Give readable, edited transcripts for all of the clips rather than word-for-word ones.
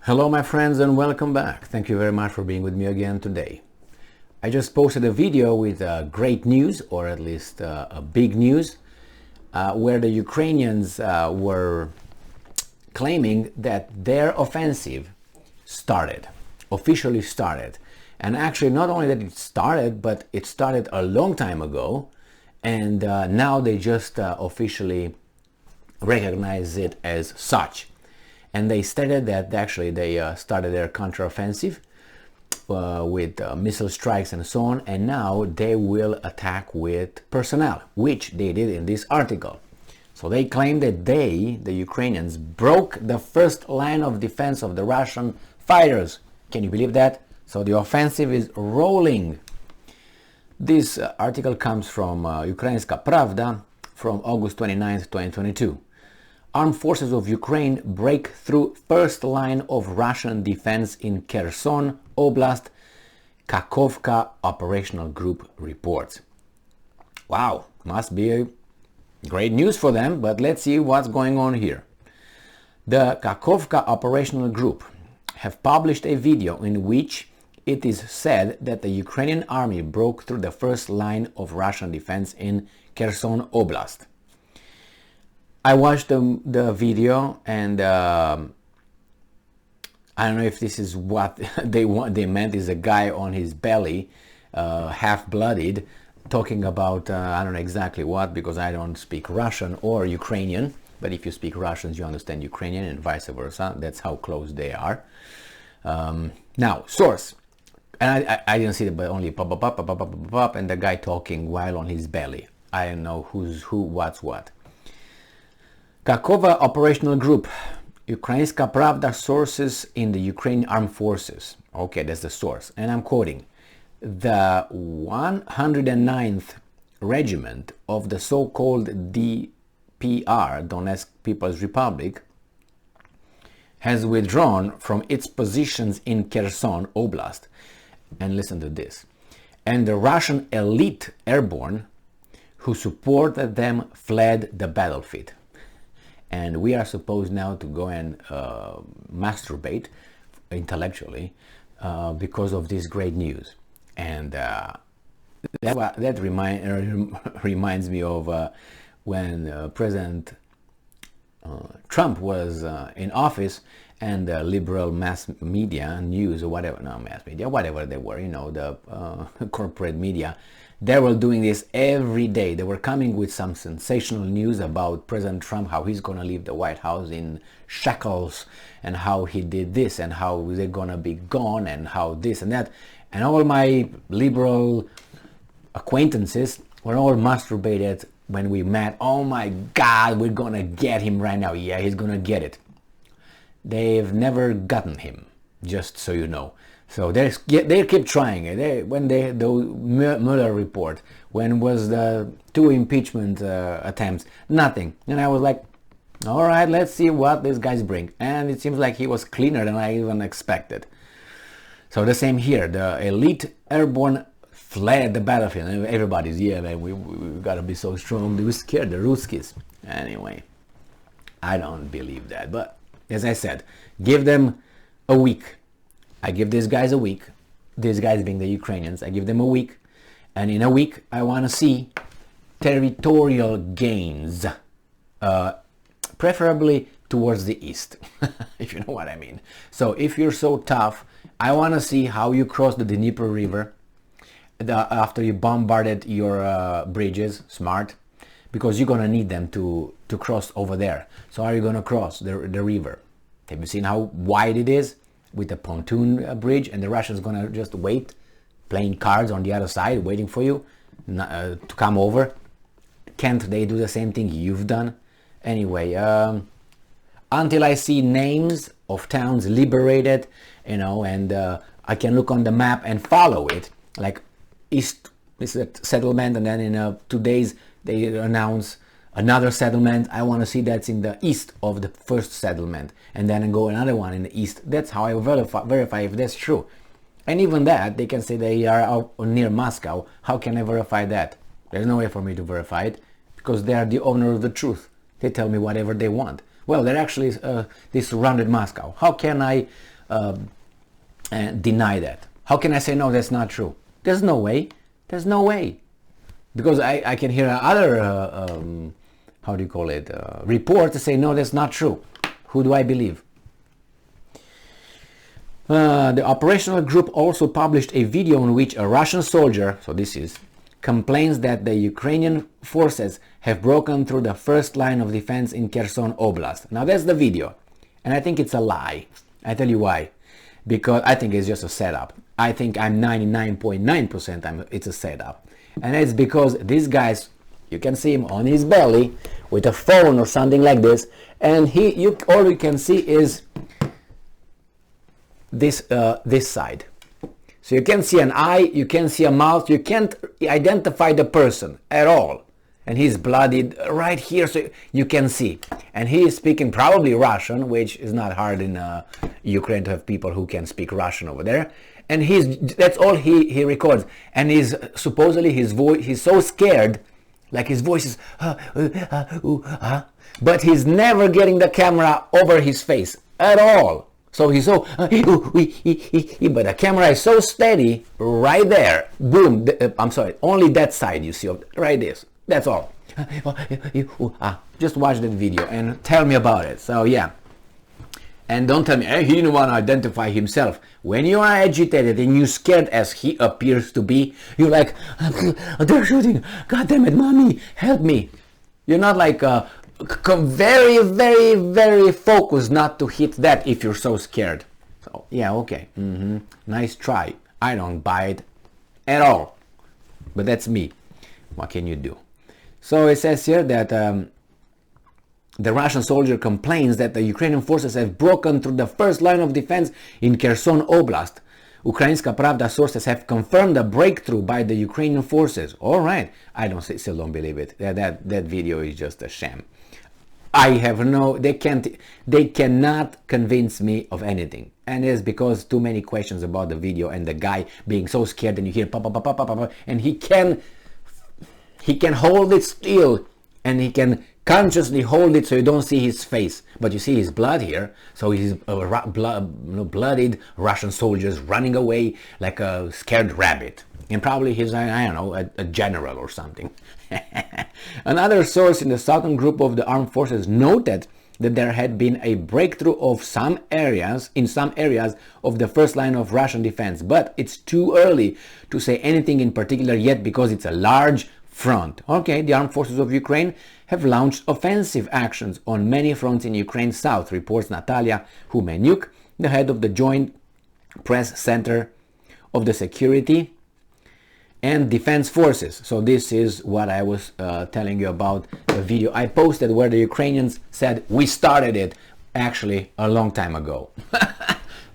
Hello my friends and welcome back. Thank you very much for being with me again today. I just posted a video with great news, or at least a big news, where the Ukrainians were claiming that their offensive officially started. And actually not only that it started, but it started a long time ago, and now they just officially recognize it as such. And they stated that actually they started their counteroffensive with missile strikes and so on, and now they will attack with personnel, which they did in this article. So they claim that the Ukrainians, broke the first line of defense of the Russian fighters. Can you believe that? So the offensive is rolling. This article comes from Ukrainska Pravda from August 29th, 2022. Armed forces of Ukraine break through first line of Russian defense in Kherson Oblast, Kakhovka operational group reports. Wow, must be great news for them, but let's see what's going on here. The Kakhovka operational group have published a video in which it is said that the Ukrainian army broke through the first line of Russian defense in Kherson Oblast. I watched the video, and I don't know if this is what they meant is a guy on his belly, half-blooded, talking about I don't know exactly what, because I don't speak Russian or Ukrainian, but if you speak Russians you understand Ukrainian and vice versa. That's how close they are. Now, source, and I didn't see it, but only pop, pop, pop, pop, pop, pop, pop, and the guy talking while on his belly. I don't know who's who, what's what. Kakhovka operational group, Ukrainska Pravda, sources in the Ukrainian armed forces. Okay, that's the source, and I'm quoting. The 109th regiment of the so-called DPR, Donetsk People's Republic, has withdrawn from its positions in Kherson Oblast. And listen to this. And the Russian elite airborne who supported them fled the battlefield. And we are supposed now to go and masturbate intellectually because of this great news. And that reminds me of when President Trump was in office, and the liberal mass media, news or whatever, not mass media, whatever they were, you know, the corporate media, they were doing this every day. They were coming with some sensational news about President Trump, how he's going to leave the White House in shackles, and how he did this, and how they're going to be gone, and how this and that. And all my liberal acquaintances were all masturbated when we met. Oh my God, we're going to get him right now. Yeah, he's going to get it. They've never gotten him, just so you know. So they keep trying it. The Mueller report, when was the 2 impeachment attempts, nothing. And I was like, all right, let's see what these guys bring. And it seems like he was cleaner than I even expected. So the same here. The elite airborne fled the battlefield. And everybody's, yeah, man, we gotta be so strong. They were scared, the Ruskies. Anyway, I don't believe that. But as I said, give them a week. I give these guys a week, these guys being the Ukrainians, I give them a week, and in a week I want to see territorial gains, preferably towards the east, if you know what I mean. So if you're so tough, I want to see how you cross the Dnieper River after you bombarded your bridges, smart, because you're going to need them to cross over there. So how are you going to cross the river? Have you seen how wide it is? With a pontoon bridge, and the Russians gonna just wait, playing cards on the other side, waiting for you to come over. Can't they do the same thing you've done? Anyway, until I see names of towns liberated, you know, and I can look on the map and follow it, like East is a settlement, and then in 2 days they announce another settlement. I want to see that's in the east of the first settlement, and then go another one in the east. That's how I verify if that's true. And even that, they can say they are out near Moscow. How can I verify that? There's no way for me to verify it, because they are the owner of the truth. They tell me whatever they want. Well, they're actually they surrounded Moscow. How can I deny that. How can I say no, that's not true? There's no way. There's no way. Because I can hear other, how do you call it, reports to say, no, that's not true. Who do I believe? The operational group also published a video in which a Russian soldier, so this is, complains that the Ukrainian forces have broken through the first line of defense in Kherson Oblast. Now that's the video. And I think it's a lie. I tell you why. Because I think it's just a setup. I think I'm 99.9% it's a setup. And it's because these guys, you can see him on his belly with a phone or something like this, and all you can see is this side. So you can see an eye, you can see a mouth, you can't identify the person at all. And he's bloodied right here, so you can see. And he is speaking probably Russian, which is not hard in Ukraine to have people who can speak Russian over there. And that's all he records. And supposedly his voice, he's so scared, like his voice is, but he's never getting the camera over his face at all. So he's so, but the camera is so steady right there. Boom, I'm sorry, only that side you see, right this. That's all. Just watch that video and tell me about it. So yeah. And don't tell me, hey, he didn't want to identify himself. When you are agitated and you're scared as he appears to be, you're like, they're shooting. God damn it, mommy, help me. You're not like very, very, very focused not to hit that if you're so scared. So yeah, okay. Nice try. I don't buy it at all. But that's me. What can you do? So it says here that the Russian soldier complains that the Ukrainian forces have broken through the first line of defense in Kherson Oblast. Ukrainska Pravda sources have confirmed the breakthrough by the Ukrainian forces. All right, still don't believe it. That video is just a sham. They cannot convince me of anything. And it's because too many questions about the video and the guy being so scared, and you hear pa pa pa pa pa pa, and he can hold it still, and he can consciously hold it so you don't see his face, but you see his blood here. So he's bloodied Russian soldiers running away like a scared rabbit, and probably he's, I don't know, a general or something. Another source in the southern group of the armed forces noted that there had been a breakthrough in some areas of the first line of Russian defense, but it's too early to say anything in particular yet because it's a large front. Okay, the armed forces of Ukraine have launched offensive actions on many fronts in Ukraine's south, reports Natalia Humenyuk, the head of the Joint Press Center of the Security and Defense Forces. So this is what I was telling you about the video I posted where the Ukrainians said we started it actually a long time ago.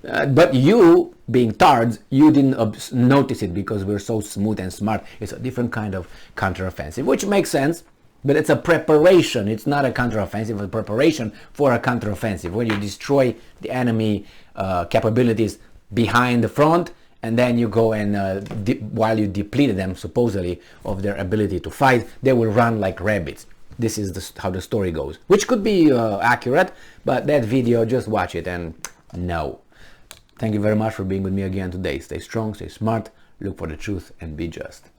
But you, being tards, you didn't notice it because we're so smooth and smart. It's a different kind of counteroffensive, which makes sense, but it's a preparation. It's not a counteroffensive, it's a preparation for a counteroffensive, where you destroy the enemy capabilities behind the front, and then you go and, while you depleted them, supposedly, of their ability to fight, they will run like rabbits. This is how the story goes, which could be accurate, but that video, just watch it and no. Thank you very much for being with me again today. Stay strong, stay smart, look for the truth, and be just.